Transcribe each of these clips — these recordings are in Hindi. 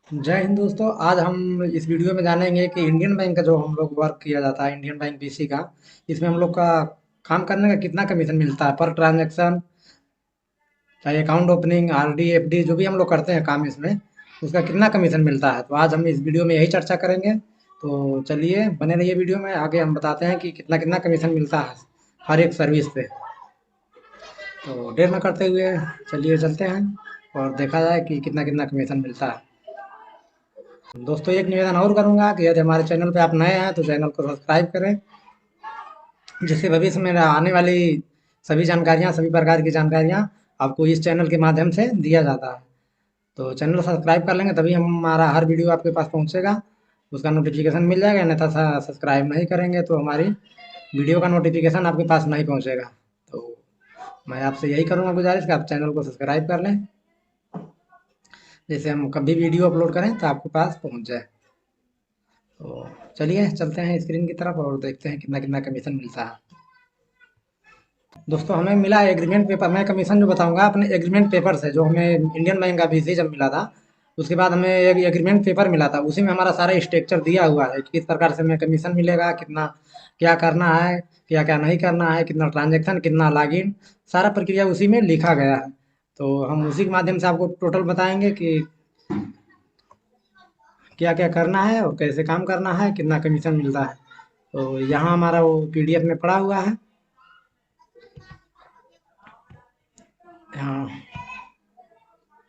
जय हिंद दोस्तों। आज हम इस वीडियो में जानेंगे कि इंडियन बैंक का जो हम लोग वर्क किया जाता है, इंडियन बैंक पीसी का, इसमें हम लोग का काम करने का कितना कमीशन मिलता है पर ट्रांजैक्शन, चाहे अकाउंट ओपनिंग, आरडी, एफडी, जो भी हम लोग करते हैं काम इसमें, उसका कितना कमीशन मिलता है। तो आज हम इस वीडियो में यही चर्चा करेंगे। तो चलिए बने रहिए वीडियो में, आगे हम बताते हैं कि कितना कितना कमीशन मिलता है हर एक सर्विस पे। तो देर न करते हुए चलिए चलते हैं और देखा जाए कि कितना कितना कमीशन मिलता है। दोस्तों एक निवेदन और करूंगा कि यदि हमारे चैनल पे आप नए हैं तो चैनल को सब्सक्राइब करें, जिससे भविष्य में आने वाली सभी जानकारियां, सभी प्रकार की जानकारियां आपको इस चैनल के माध्यम से दिया जाता है। तो चैनल सब्सक्राइब कर लेंगे तभी हमारा हर वीडियो आपके पास पहुंचेगा, उसका नोटिफिकेशन मिल जाएगा। अन्यथा सब्सक्राइब नहीं करेंगे तो हमारी वीडियो का नोटिफिकेशन आपके पास नहीं पहुंचेगा। तो मैं आपसे यही करूंगा गुजारिश कि आप चैनल को सब्सक्राइब कर लें, जैसे हम कभी वीडियो अपलोड करें तो आपके पास पहुंच जाए। तो चलिए चलते हैं स्क्रीन की तरफ और देखते हैं कितना कितना कमीशन मिलता है। दोस्तों हमें मिला एग्रीमेंट पेपर। मैं कमीशन जो बताऊंगा अपने एग्रीमेंट पेपर से, जो हमें इंडियन बैंक का वीसी जब मिला था, उसके बाद हमें एक एग्रीमेंट पेपर मिला था। उसी में हमारा सारा स्ट्रक्चर दिया हुआ है कि किस प्रकार से हमें कमीशन मिलेगा, कितना क्या करना है, क्या क्या नहीं करना है, कितना ट्रांजेक्शन, कितना लॉगिन, सारा प्रक्रिया उसी में लिखा गया है। तो हम उसी के माध्यम से आपको टोटल बताएंगे कि क्या क्या करना है और कैसे काम करना है, कितना कमीशन मिलता है। तो यहाँ हमारा वो पीडीएफ में पड़ा हुआ है। यहाँ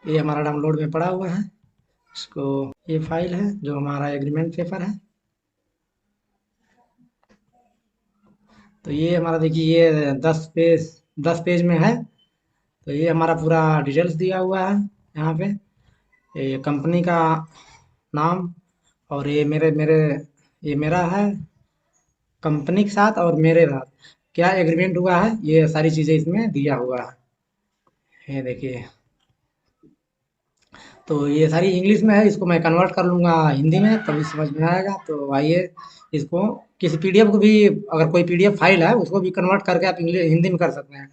ये हमारा डाउनलोड में पड़ा हुआ है। इसको, ये फाइल है जो हमारा एग्रीमेंट पेपर है। तो ये हमारा देखिए, ये 10 पेज में है। तो ये हमारा पूरा डिटेल्स दिया हुआ है यहाँ पे। ये कंपनी का नाम, और ये मेरे मेरे ये मेरा है कंपनी के साथ, और मेरे साथ क्या एग्रीमेंट हुआ है, ये सारी चीज़ें इसमें दिया हुआ है। ये देखिए, तो ये सारी इंग्लिश में है, इसको मैं कन्वर्ट कर लूँगा हिंदी में तभी समझ में आएगा। तो आइए इसको, किसी पीडीएफ को भी, अगर कोई पीडीएफ फाइल है उसको भी कन्वर्ट करके आप इंग्लिश हिंदी में कर सकते हैं।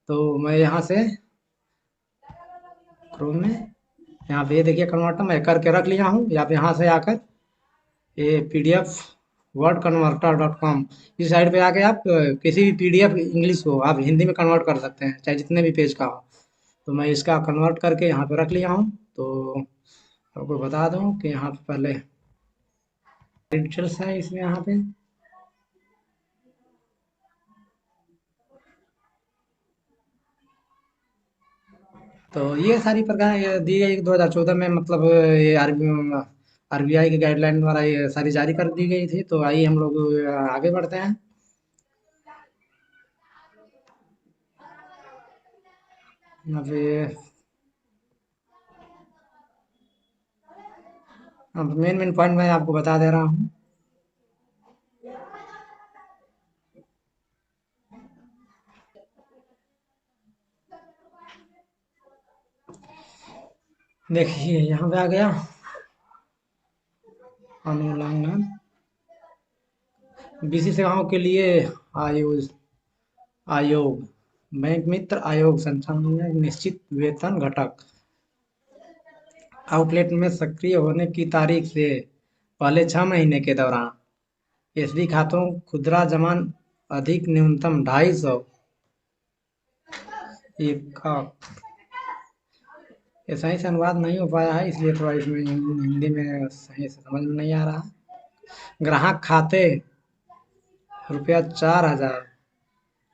तो मैं यहाँ से क्रोम में, यहाँ पे ये देखिए कन्वर्टर मैं करके रख लिया हूँ। या आप यहाँ से आकर ये PDF word converter dot com, इस साइड पे आके आप किसी भी पीडीएफ इंग्लिश को आप हिंदी में कन्वर्ट कर सकते हैं, चाहे जितने भी पेज का हो। तो मैं इसका कन्वर्ट करके यहाँ पे रख लिया हूँ। तो आपको बता दूं कि यहाँ पे पहले डिटेल्स है इसमें यहाँ पे। तो ये सारी प्रकार ये दी गई 2014 में, मतलब ये आरबीआई की गाइडलाइन द्वारा ये सारी जारी कर दी गई थी। तो आइए हम लोग आगे बढ़ते हैं। यहाँ पे अब मेन मेन पॉइंट मैं आपको बता दे रहा हूँ। देखिए यहाँ पे आ गया अनुलंघन, बीसी सेवाओं के लिए आयोग आयोग बैंक मित्र आयोग संचालन निश्चित वेतन घटक आउटलेट में सक्रिय होने की तारीख से पहले 6 महीने के दौरान एसबी खातों खुदरा जमा अधिक न्यूनतम 250 एक का, ये सही से अनुवाद नहीं हो पाया है, इसलिए थोड़ा इसमें हिंदी में सही से समझ में नहीं आ रहा। ग्राहक खाते ₹4000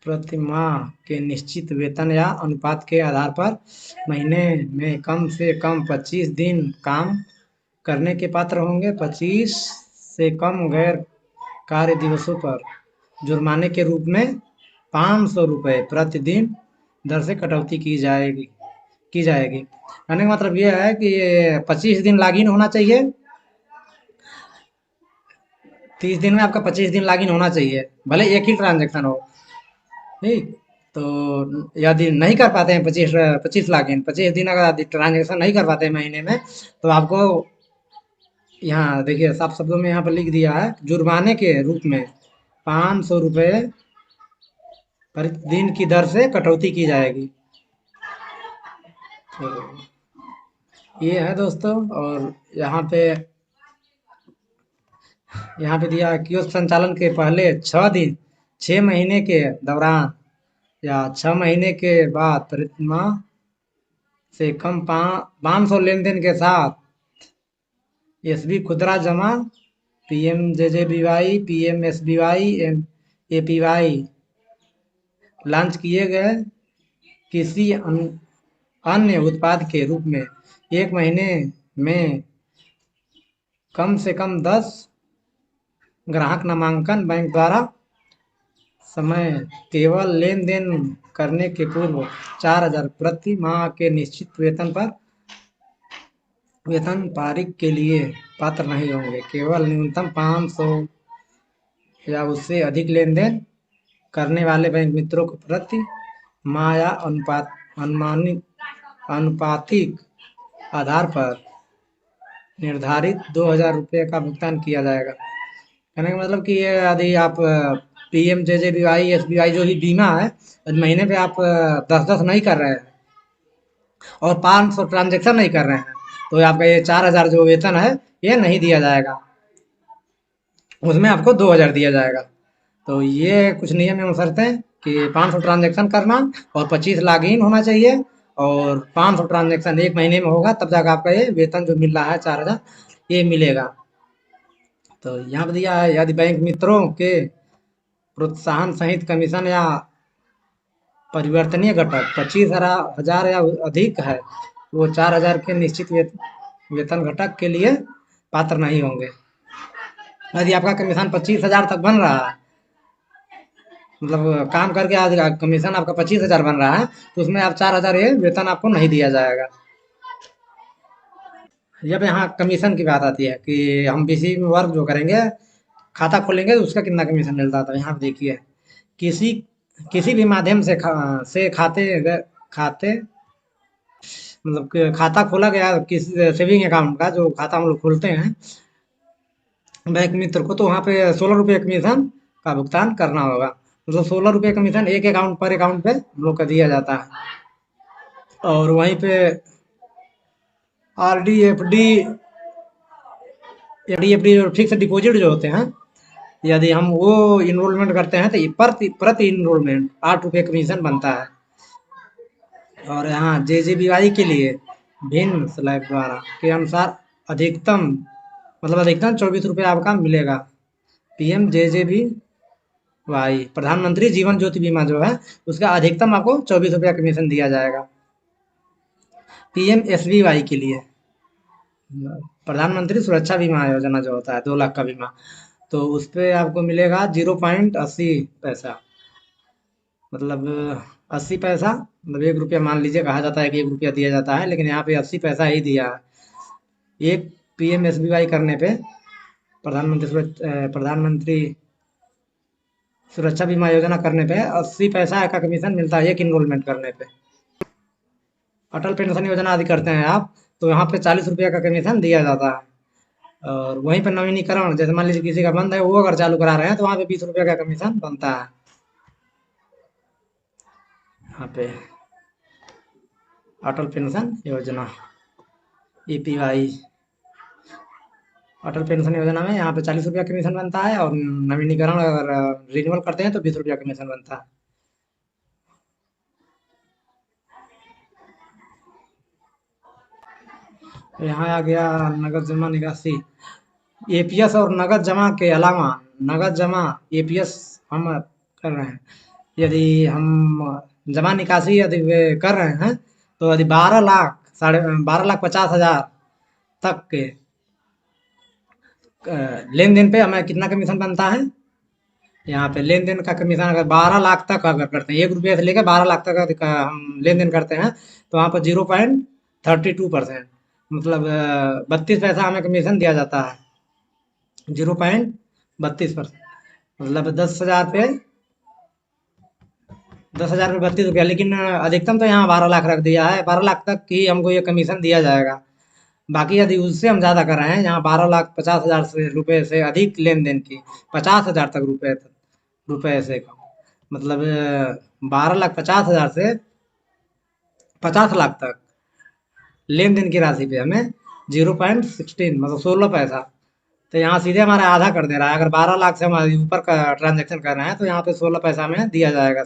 प्रति माह के निश्चित वेतन या अनुपात के आधार पर महीने में कम से कम 25 दिन काम करने के पात्र होंगे। 25 से कम गैर कार्य दिवसों पर जुर्माने के रूप में ₹500 प्रतिदिन दर से कटौती की जाएगी। कहने का मतलब ये है कि ये 25 दिन लॉगिन होना चाहिए। 30 दिन में आपका 25 दिन लॉगिन होना चाहिए, भले एक ही ट्रांजेक्शन हो। ठीक। तो यदि नहीं कर पाते हैं 25 दिन अगर आप ट्रांजेक्शन नहीं कर पाते हैं महीने में, तो आपको यहाँ देखिए साफ शब्दों में यहाँ पर लिख दिया है, जुर्माने के रूप में ₹500 प्रतिदिन की दर से कटौती की जाएगी। तो ये है दोस्तों। और यहाँ पे दिया कियोस्क संचालन के पहले 6 दिन, 6 महीने के दौरान या 6 महीने के बाद प्रतिमाह से कम 500 लेन देन के साथ एसबी खुदरा जमा, पीएमजेजेबीवाई, पीएमएसबीवाई, एपीवाई लॉन्च किए गए किसी अन्य उत्पाद के रूप में 1 महीने में कम से कम 10 ग्राहक नामांकन बैंक द्वारा समय केवल लेन देन करने के पूर्व 4,000 प्रति माह के निश्चित वेतन पारिक के लिए पात्र नहीं होंगे। केवल न्यूनतम 500 या उससे अधिक लेन देन करने वाले बैंक मित्रों को प्रति माह या अनुमानित अनुपातिक आधार पर निर्धारित 2,000 रुपये का भुगतान किया जाएगा। कहने का मतलब कि ये यदि आप P M J J B Y S B Y जो भी बीमा है, महीने पे आप 10-10 नहीं कर रहे हैं और 500 ट्रांजेक्शन नहीं कर रहे हैं, तो आपका ये 4,000 जो वेतन है ये नहीं दिया जाएगा, उसमें आपको 2,000 दिया जाएगा। तो ये कुछ नियम एवं शर्तें कि 500 ट्रांजेक्शन करना और 25 लॉग इन होना चाहिए और 500 ट्रांजेक्शन 1 महीने में होगा, तब जाकर आपका ये वेतन जो मिल रहा है 4,000 ये मिलेगा। तो यहाँ पर दिया है यदि बैंक मित्रों के प्रोत्साहन सहित कमीशन या परिवर्तनीय घटक 25,000 या अधिक है, वो 4,000 के निश्चित वेतन घटक के लिए पात्र नहीं होंगे। यदि आपका कमीशन 25,000 तक बन रहा है, मतलब काम करके आज कमीशन आपका 25,000 बन रहा है, तो उसमें आप 4,000 ये वेतन आपको नहीं दिया जाएगा। जब यहाँ कमीशन की बात आती है कि हम किसी भी वर्क जो करेंगे, खाता खोलेंगे तो उसका कितना कमीशन मिलता है, तो यहाँ पे देखिए किसी किसी भी माध्यम से खाते मतलब कि खाता खोला गया किसी सेविंग अकाउंट का, जो खाता हम लोग खोलते हैं बैंक मित्र को, तो वहाँ पे 16 रुपये कमीशन का भुगतान करना होगा। मतलब 16 रुपये कमीशन एक अकाउंट पर अकाउंट पे हम लोग का दिया जाता है। और वहीं पे आर डी एफ डी और फिक्स डिपॉजिट जो होते हैं, यदि हम वो इनरोलमेंट करते हैं तो ये प्रति इनरोलमेंट 8 रुपये कमीशन बनता है। और यहाँ जेजेबीवाई के लिए भिन्न स्लैब द्वारा के अनुसार अधिकतम मतलब अधिकतम 24 रुपये आपका मिलेगा। पीएम जेजेबी वाई प्रधानमंत्री जीवन ज्योति बीमा जो है, उसका अधिकतम आपको 24 रुपया कमीशन दिया जाएगा। पीएम एसबीवाई के लिए प्रधानमंत्री सुरक्षा बीमा योजना जो होता है 2 लाख का बीमा, तो उस पे आपको मिलेगा 0.80 पैसा, मतलब 80 पैसा, मतलब 1 रुपया मान लीजिए, कहा जाता है कि 1 रुपया दिया जाता है, लेकिन यहाँ पे 80 पैसा ही दिया है। एक पीएम एसबीवाई करने पे प्रधानमंत्री सुरक्षा बीमा योजना करने पे 80 पैसा का कमीशन मिलता है एक इनरोलमेंट करने पे। अटल पेंशन योजना आदि करते हैं आप, तो यहाँ पे 40 रुपया का कमीशन दिया जाता है। और वहीं पर नवीनीकरण, जैसे मान लीजिए किसी का बंद है, वो अगर चालू करा रहे हैं, तो वहाँ पे 20 रुपया का कमीशन बनता है। यहाँ पे अटल पेंशन योजना ईपीवाई, अटल पेंशन योजना में यहाँ पे 40 रुपया कमीशन बनता है, और नवीनीकरण अगर रिन्यूअल करते हैं तो 20 रुपया कमीशन बनता है। यहाँ आ गया नगद जमा निकासी, एपीएस और नगद जमा के अलावा नगद जमा एपीएस हम कर रहे हैं। यदि हम जमा निकासी यदि वे कर रहे हैं, तो यदि 12,50,000 तक के लेन देन पे हमें कितना कमीशन बनता है। यहाँ पे लेन देन का कमीशन अगर 12 लाख तक अगर करते हैं, 1 रुपये से लेकर 12 लाख तक का हम लेन देन करते हैं, तो वहाँ पर 0.32%, मतलब 32 पैसा हमें कमीशन दिया जाता है। 0.32%, मतलब 10,000 पे 32 रुपया, लेकिन अधिकतम तो यहाँ 12 लाख रख दिया है, 12 लाख तक ही हमको ये कमीशन दिया जाएगा। बाकी यदि उससे हम ज़्यादा कर रहे हैं, यहाँ 12,50,000 से रुपये से अधिक लेन देन की 50,000 तक रुपये से कम, मतलब 12,50,000 से 50 लाख तक लेन देन की राशि पे हमें 0.16 मतलब 16 पैसा। तो यहाँ सीधे हमारा आधा कर दे रहा है। अगर 12 लाख से हमारे ऊपर का ट्रांजेक्शन कर रहे हैं तो यहाँ पे 16 पैसा हमें दिया जाएगा।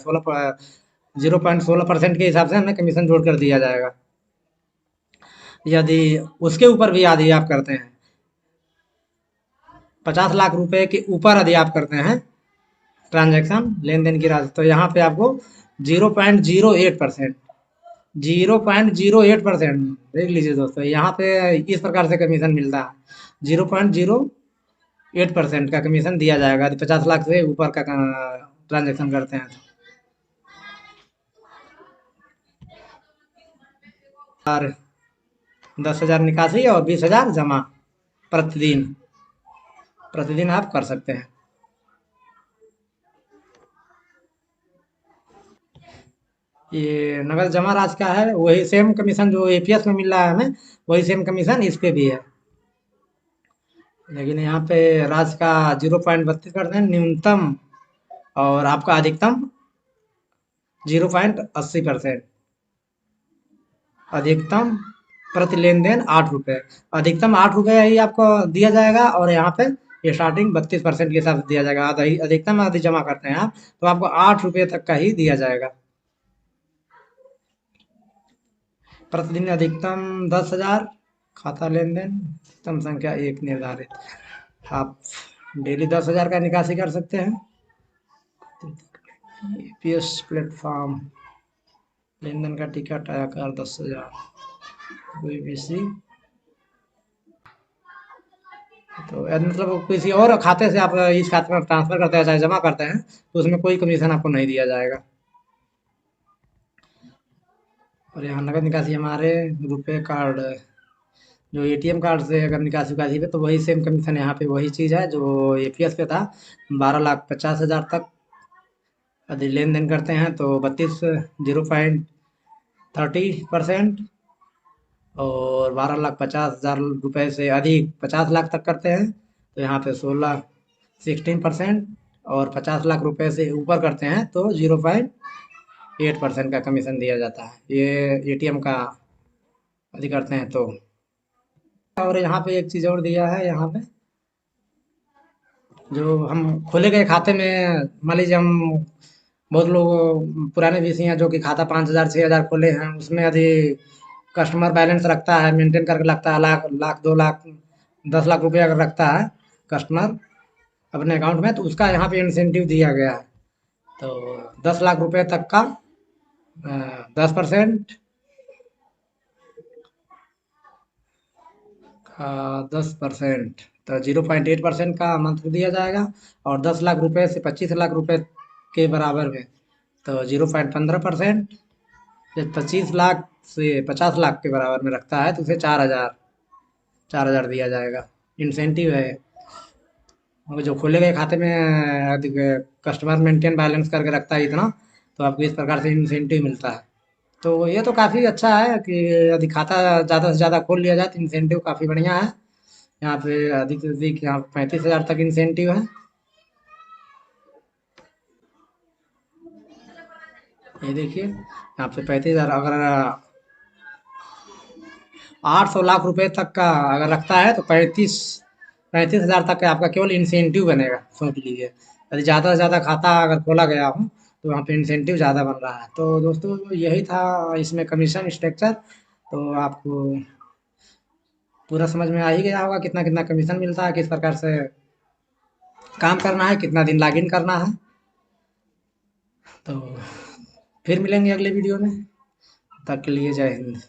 0.16% के हिसाब से हमें कमीशन जोड़ कर दिया जाएगा। यदि उसके ऊपर भी यदि आप करते हैं 50 लाख रुपए के ऊपर यदि आप करते हैं ट्रांजैक्शन लेन देन की राशि, तो यहाँ पे आपको 0.08%, 0.08% देख लीजिए दोस्तों, यहाँ पे इस प्रकार से कमीशन मिलता है। 0.08% का कमीशन दिया जाएगा यदि 50 लाख से ऊपर का ट्रांजेक्शन करते हैं और 10,000 निकासी और 20,000 जमा प्रतिदिन प्रतिदिन आप कर सकते हैं। ये नगद जमा राशि का है, वही सेम कमीशन जो एपीएस में मिल रहा है हमें, वही सेम कमीशन इस पे भी है। लेकिन यहाँ पे राशि का 0.32% न्यूनतम और आपका अधिकतम 0.80%। अधिकतम प्रति लेन देन 8 रुपये, अधिकतम 8 रुपये ही आपको दिया जाएगा। और यहाँ पे ये स्टार्टिंग 32% के हिसाब से दिया जाएगा। अधिकतम यदि जमा करते हैं आप तो आपको 8 रुपये तक का ही दिया जाएगा प्रतिदिन। अधिकतम 10,000 खाता लेन देन, अधिकतम संख्या एक निर्धारित। आप डेली 10,000 का निकासी कर सकते हैं। ईपीएस प्लेटफॉर्म लेन देन का टिकट आयकर 10,000 कोई भी सी। तो मतलब किसी और खाते से आप इस खाते में ट्रांसफर करते हैं चाहे जमा करते हैं तो उसमें कोई कमीशन आपको नहीं दिया जाएगा। और यहाँ नगद निकासी हमारे रुपए कार्ड, जो एटीएम कार्ड से अगर निकासी उकासी पे तो वही सेम कमीशन यहाँ पे वही चीज़ है जो एपीएस पे था। 12,50,000 तक यदि लेन देन करते हैं तो 0.30% और 12,50,000 रुपए से अधिक 50 लाख तक करते हैं तो यहाँ पे 16% और 50 लाख रुपए से ऊपर करते हैं तो 0.8% का कमीशन दिया जाता है। ये एटीएम का यदि करते हैं तो। और यहाँ पे एक चीज़ और दिया है, यहाँ पे जो हम खोले गए खाते में मान लीजिए हम बहुत लोग पुराने बीसी हैं जो कि खाता 5,000 6,000 खोले हैं, उसमें यदि कस्टमर बैलेंस रखता है मेंटेन करके रखता है, लाख लाख 2 लाख 10 लाख रुपये अगर रखता है कस्टमर अपने अकाउंट में, तो उसका यहाँ पे इंसेंटिव दिया गया है। तो 10 लाख रुपए तक का 10%, 10% तो 0.8% का मंथली दिया जाएगा। और 10 लाख रुपए से 25 लाख रुपए के बराबर में तो 0.15%। जब 25 लाख से 50 लाख के बराबर में रखता है तो उसे 4,000 दिया जाएगा। इंसेंटिव है वो जो खोले गए खाते में यदि कस्टमर मेंटेन बैलेंस करके रखता है इतना तो आपको इस प्रकार से इंसेंटिव मिलता है। तो ये तो काफ़ी अच्छा है कि यदि खाता ज़्यादा से ज़्यादा खोल लिया जाए तो इंसेंटिव काफ़ी बढ़िया है। यहाँ पे अधिक से अधिक यहाँ 35,000 तक इंसेंटिव है। ये देखिए यहाँ पे 35,000 अगर 800 लाख रुपए तक का अगर रखता है तो 35,000 तक का आपका केवल इंसेंटिव बनेगा, सोच लीजिए। यदि ज़्यादा से ज़्यादा खाता अगर खोला गया हो तो वहाँ पे इंसेंटिव ज़्यादा बन रहा है। तो दोस्तों यही था इसमें कमीशन स्ट्रक्चर। तो आपको पूरा समझ में आ ही गया होगा कितना कितना कमीशन मिलता है, किस प्रकार से काम करना है, कितना दिन लॉगिन करना है। तो फिर मिलेंगे अगले वीडियो में, तब तक के लिए जय हिंद।